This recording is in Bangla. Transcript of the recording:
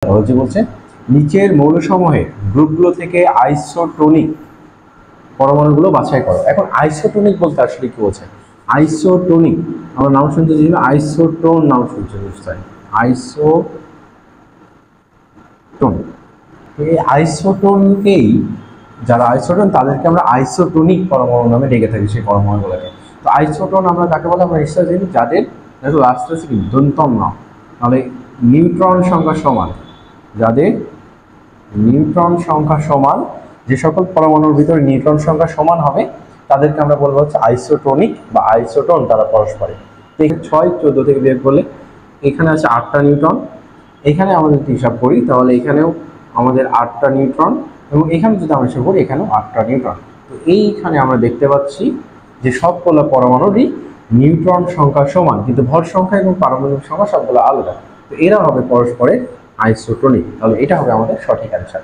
যে বলছে নিচের মৌলসমূহের গ্রুপগুলো থেকে আইসোটোনিক পরমাণুগুলো বাছাই করো। এখন আইসোটোনিক বলতে আসলে কি বোঝায়? আইসোটোনিক আমরা নাম শুনতে চাই, আইসোটোন নাম শুনতে চাই, আইসোটোন। এই আইসোটোনকেই যারা আইসোটোন তাদেরকে আমরা আইসোটোনিক পরমাণু নামে ডেকে থাকি সেই পরমাণুগুলোকে। তো আইসোটোন আমরা কাকে বলে? আমরা নিশ্চয় জানি যাদের দেখো লাস্টে আছে কি দন্তম নাম, তাহলে নিউট্রন সংখ্যা সমান, যাদের নিউট্রন সংখ্যা সমান, যে সকল পরমাণুর ভিতরে নিউট্রন সংখ্যা সমান হবে তাদেরকে আমরা বলবো হচ্ছে আইসোটোনিক বা আইসোটোন। তারা পরস্পরে 6, 14 থেকে বিয়োগ করলে এখানে আছে 8টা নিউট্রন, এখানে আমাদের যদি হিসাব করি তাহলে এখানেও আমাদের 8টা নিউট্রন, এবং এখানে যদি আমরা হিসাব করি এখানেও 8টা নিউট্রন। তো এইখানে আমরা দেখতে পাচ্ছি যে সবগুলো পরমাণুরই নিউট্রন সংখ্যা সমান, কিন্তু ভর সংখ্যা এবং পারমাণবিক সংখ্যা সবগুলো আলাদা। তো এরা হবে পরস্পরের আইসোটোনিক। তাহলে এটা হবে আমাদের সঠিক অ্যান্সার।